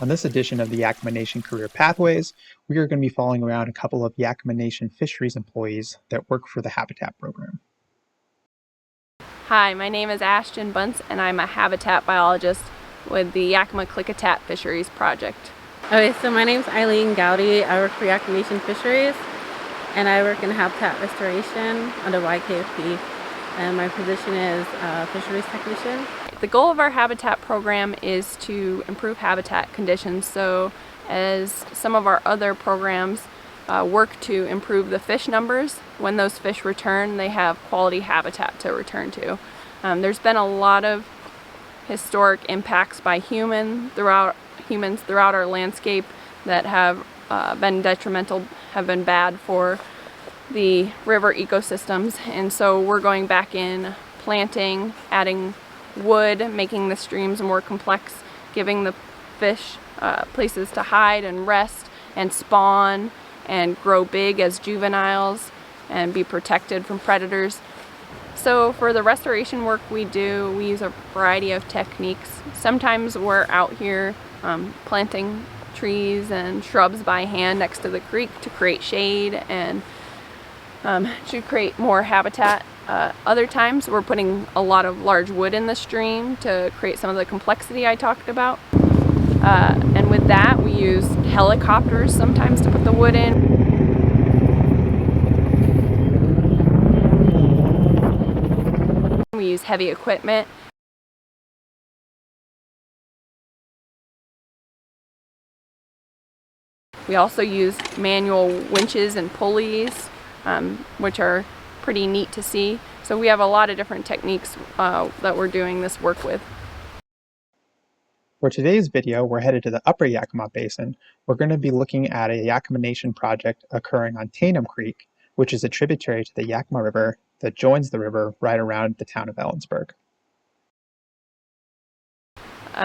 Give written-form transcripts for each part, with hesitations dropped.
On this edition of the Yakama Nation Career Pathways, we are going to be following around a couple of Yakama Nation Fisheries employees that work for the Habitat Program. Hi, my name is Ashton Bunce and I'm a habitat biologist with the Yakama Klickitat Fisheries project. Okay, so my name's Eileen Gowdy. I work for Yakama Nation Fisheries and I work in habitat restoration under YKFP, and my position is fisheries technician. The goal of our habitat program is to improve habitat conditions, so as some of our other programs work to improve the fish numbers, when those fish return they have quality habitat to return to. There's been a lot of historic impacts by humans throughout our landscape that have been detrimental, have been bad for the river ecosystems, and so we're going back in, planting, adding wood, making the streams more complex, giving the fish places to hide and rest and spawn and grow big as juveniles and be protected from predators. So for the restoration work we do, we use a variety of techniques. Sometimes we're out here planting trees and shrubs by hand next to the creek to create shade and to create more habitat. Other times we're putting a lot of large wood in the stream to create some of the complexity I talked about. And with that we use helicopters sometimes to put the wood in. We use heavy equipment. We also use manual winches and pulleys, which are pretty neat to see. So we have a lot of different techniques that we're doing this work with. For today's video, we're headed to the Upper Yakama Basin. We're going to be looking at a Yakama Nation project occurring on Taneum Creek, which is a tributary to the Yakama River that joins the river right around the town of Ellensburg.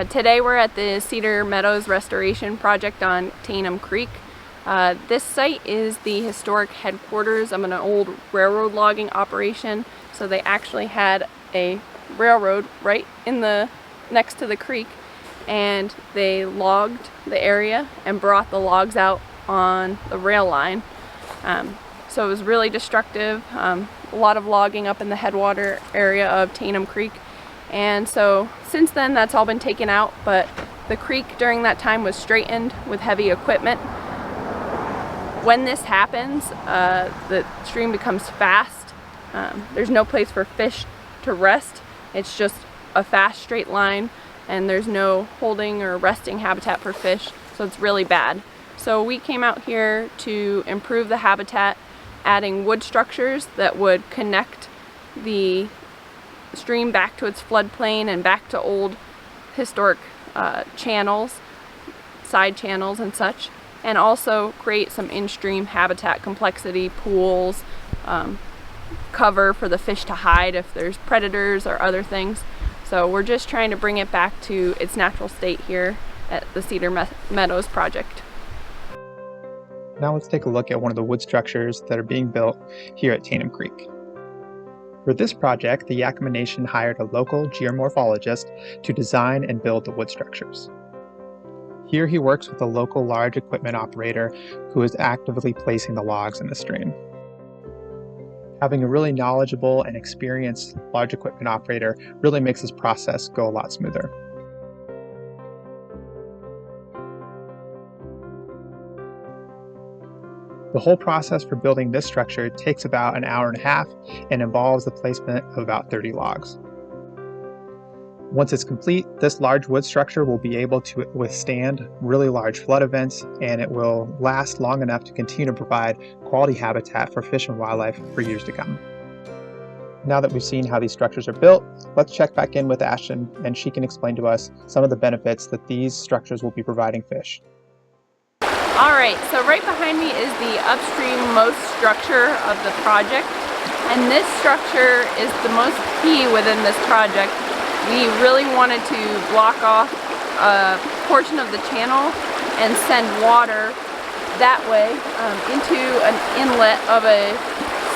Today we're at the Cedar Meadows Restoration Project on Taneum Creek. This site is the historic headquarters of an old railroad logging operation. So they actually had a railroad right in next to the creek, and they logged the area and brought the logs out on the rail line. So it was really destructive. A lot of logging up in the headwater area of Taneum Creek. And so since then that's all been taken out, but the creek during that time was straightened with heavy equipment. When this happens, the stream becomes fast. There's no place for fish to rest. It's just a fast straight line, and there's no holding or resting habitat for fish, so it's really bad. So we came out here to improve the habitat, adding wood structures that would connect the stream back to its floodplain and back to old historic channels, side channels and such, and also create some in-stream habitat complexity, pools, cover for the fish to hide if there's predators or other things. So we're just trying to bring it back to its natural state here at the Cedar Meadows project. Now let's take a look at one of the wood structures that are being built here at Taneum Creek. For this project, the Yakama Nation hired a local geomorphologist to design and build the wood structures. Here he works with a local large equipment operator who is actively placing the logs in the stream. Having a really knowledgeable and experienced large equipment operator really makes this process go a lot smoother. The whole process for building this structure takes about an hour and a half and involves the placement of about 30 logs. Once it's complete, this large wood structure will be able to withstand really large flood events, and it will last long enough to continue to provide quality habitat for fish and wildlife for years to come. Now that we've seen how these structures are built, let's check back in with Ashton, and she can explain to us some of the benefits that these structures will be providing fish. Alright, so right behind me is the upstream-most structure of the project, and this structure is the most key within this project. We really wanted to block off a portion of the channel and send water that way into an inlet of a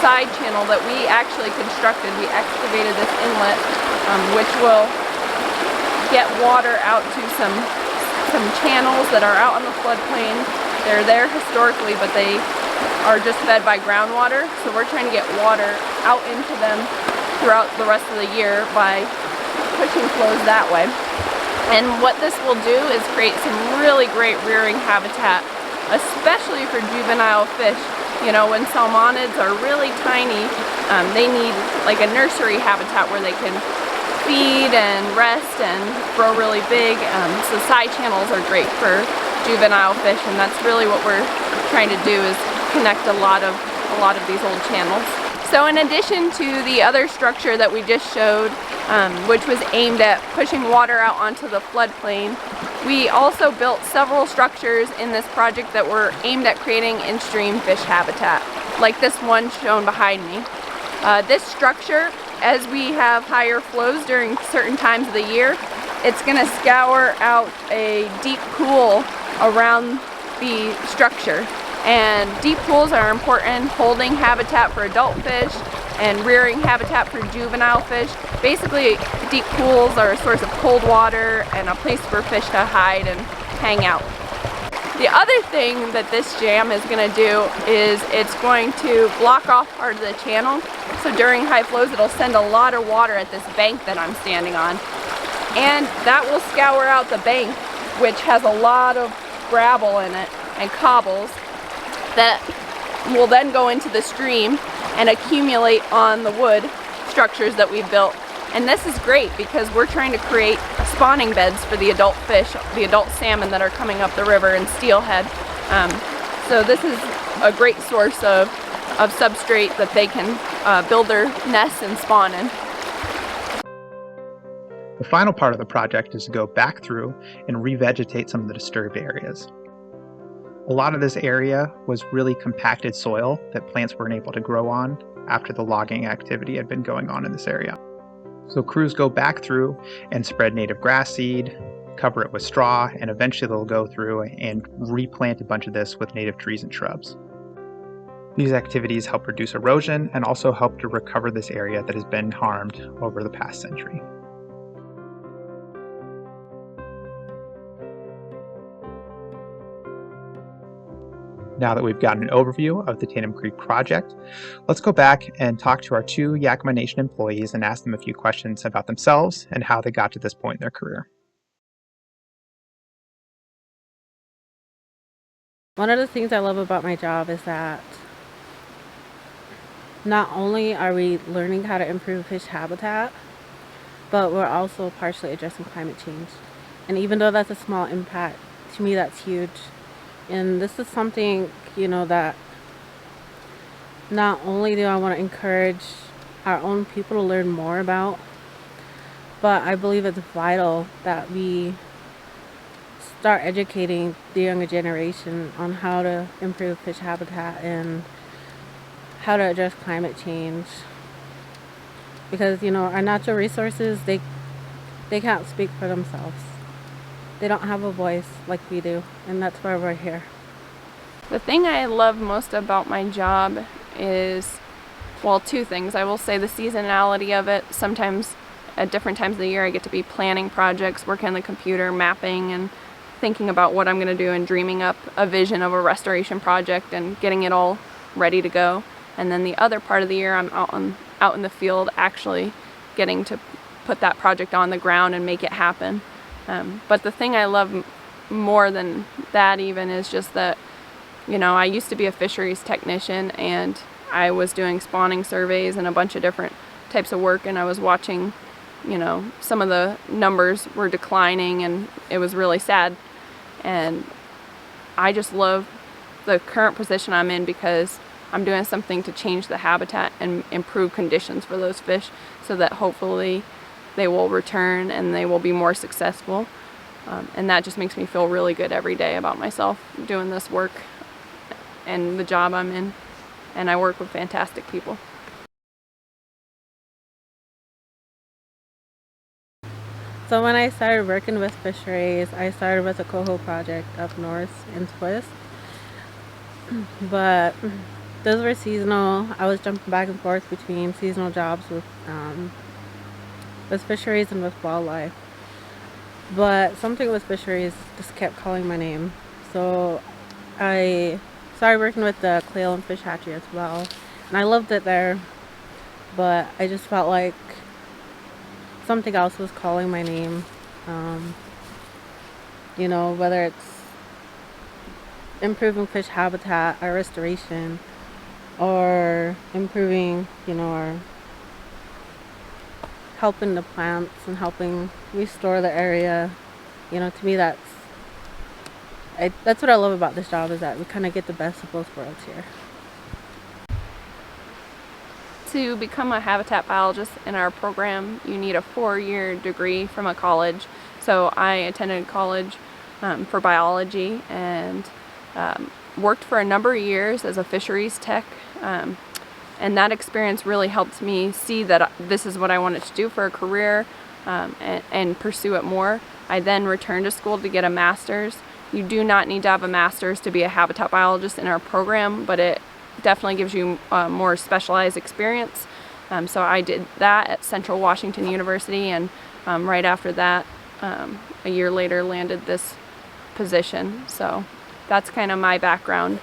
side channel that we actually constructed. We excavated this inlet, which will get water out to some some channels that are out on the floodplain. They're there historically, but they are just fed by groundwater, so we're trying to get water out into them throughout the rest of the year by pushing flows that way. And what this will do is create some really great rearing habitat, especially for juvenile fish. You know, when salmonids are really tiny, they need like a nursery habitat where they can feed and rest and grow really big. So side channels are great for juvenile fish, and that's really what we're trying to do, is connect a lot of these old channels. So in addition to the other structure that we just showed, which was aimed at pushing water out onto the floodplain, we also built several structures in this project that were aimed at creating in-stream fish habitat, like this one shown behind me. This structure, as we have higher flows during certain times of the year, it's going to scour out a deep pool around the structure. And deep pools are important holding habitat for adult fish and rearing habitat for juvenile fish. Basically, deep pools are a source of cold water and a place for fish to hide and hang out. The other thing that this jam is going to do is it's going to block off part of the channel. So during high flows, it'll send a lot of water at this bank that I'm standing on. And that will scour out the bank, which has a lot of gravel in it and cobbles, that will then go into the stream and accumulate on the wood structures that we built. And this is great because we're trying to create spawning beds for the adult fish, the adult salmon that are coming up the river in steelhead. So this is a great source of substrate that they can build their nests and spawn in. The final part of the project is to go back through and revegetate some of the disturbed areas. A lot of this area was really compacted soil that plants weren't able to grow on after the logging activity had been going on in this area. So crews go back through and spread native grass seed, cover it with straw, and eventually they'll go through and replant a bunch of this with native trees and shrubs. These activities help reduce erosion and also help to recover this area that has been harmed over the past century. Now that we've gotten an overview of the Taneum Creek project, let's go back and talk to our 2 Yakama Nation employees and ask them a few questions about themselves and how they got to this point in their career. One of the things I love about my job is that not only are we learning how to improve fish habitat, but we're also partially addressing climate change. And even though that's a small impact, to me that's huge. And this is something, you know, that not only do I want to encourage our own people to learn more about, but I believe it's vital that we start educating the younger generation on how to improve fish habitat and how to address climate change. Because, you know, our natural resources, they can't speak for themselves. They don't have a voice like we do, and that's why we're here. The thing I love most about my job is, well, 2 things. I will say the seasonality of it. Sometimes at different times of the year I get to be planning projects, working on the computer, mapping and thinking about what I'm going to do and dreaming up a vision of a restoration project and getting it all ready to go. And then the other part of the year I'm out in the field actually getting to put that project on the ground and make it happen. But the thing I love more than that even is just that, you know, I used to be a fisheries technician and I was doing spawning surveys and a bunch of different types of work, and I was watching, you know, some of the numbers were declining and it was really sad. And I just love the current position I'm in because I'm doing something to change the habitat and improve conditions for those fish so that hopefully they will return and they will be more successful. And that just makes me feel really good every day about myself doing this work and the job I'm in. And I work with fantastic people. So when I started working with Fisheries, I started with a coho project up north in Swiss. But those were seasonal. I was jumping back and forth between seasonal jobs with Fisheries and with wildlife. But something with fisheries just kept calling my name. So I started working with the quail and fish hatchery as well. And I loved it there, but I just felt like something else was calling my name. Whether it's improving fish habitat or restoration, or improving, or helping the plants and helping restore the area. To me, that's what I love about this job, is that we kind of get the best of both worlds here. To become a habitat biologist in our program, you need a 4-year degree from a college. So I attended college for biology and worked for a number of years as a fisheries tech. And that experience really helped me see that this is what I wanted to do for a career, and pursue it more. I then returned to school to get a master's. You do not need to have a master's to be a habitat biologist in our program, but it definitely gives you more specialized experience. So I did that at Central Washington University, and right after that, a year later, landed this position. So that's kind of my background.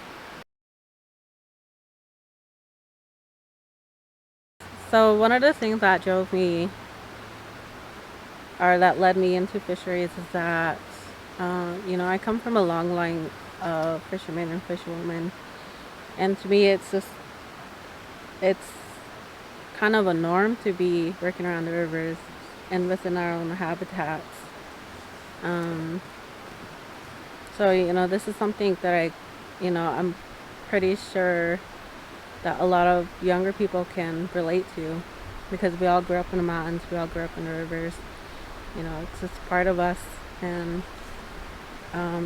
So one of the things that drove me, or that led me into fisheries, is that I come from a long line of fishermen and fisherwomen, and to me it's kind of a norm to be working around the rivers and within our own habitats. So this is something that I'm pretty sure that a lot of younger people can relate to, because we all grew up in the mountains, we all grew up in the rivers. It's just part of us, and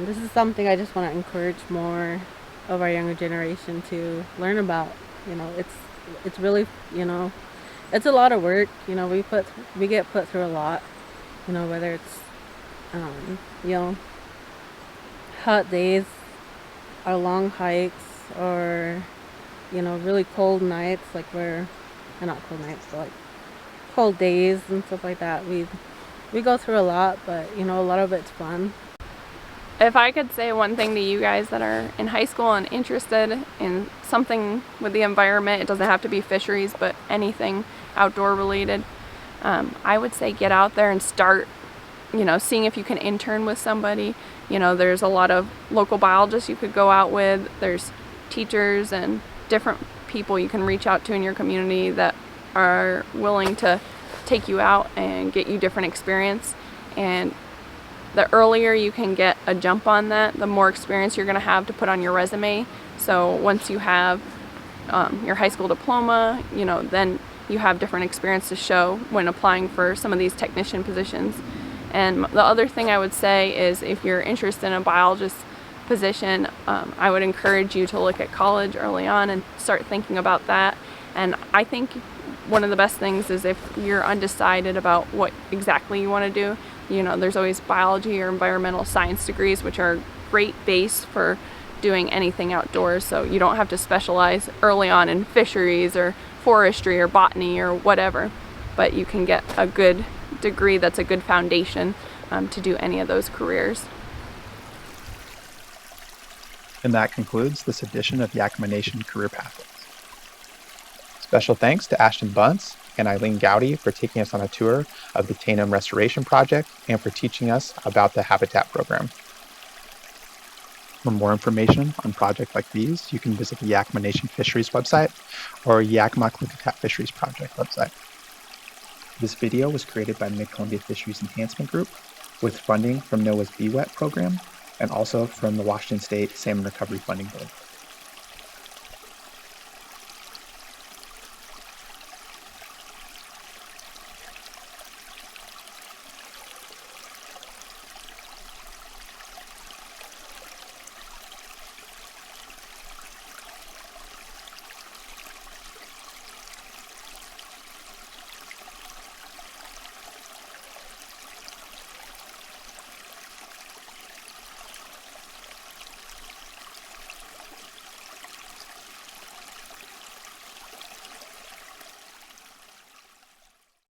this is something I just want to encourage more of our younger generation to learn about. It's really, it's a lot of work. We get put through a lot. Whether it's hot days or long hikes, or really cold nights, not cold nights, but like cold days and stuff like that. We go through a lot, but a lot of it's fun. If I could say one thing to you guys that are in high school and interested in something with the environment, it doesn't have to be fisheries, but anything outdoor related, I would say get out there and start, seeing if you can intern with somebody. There's a lot of local biologists you could go out with. There's teachers and different people you can reach out to in your community that are willing to take you out and get you different experience. And the earlier you can get a jump on that, the more experience you're going to have to put on your resume. So once you have your high school diploma, then you have different experience to show when applying for some of these technician positions. And the other thing I would say is, if you're interested in a biologist position, I would encourage you to look at college early on and start thinking about that. And I think one of the best things is, if you're undecided about what exactly you want to do, there's always biology or environmental science degrees, which are a great base for doing anything outdoors. So you don't have to specialize early on in fisheries or forestry or botany or whatever, but you can get a good degree that's a good foundation to do any of those careers. And that concludes this edition of Yakama Nation Career Pathways. Special thanks to Ashton Bunce and Eileen Gowdy for taking us on a tour of the Taneum Restoration Project and for teaching us about the Habitat Program. For more information on projects like these, you can visit the Yakama Nation Fisheries website or Yakama Klickitat Fisheries Project website. This video was created by the Mid-Columbia Fisheries Enhancement Group with funding from NOAA's BWET program and also from the Washington State Salmon Recovery Funding Board.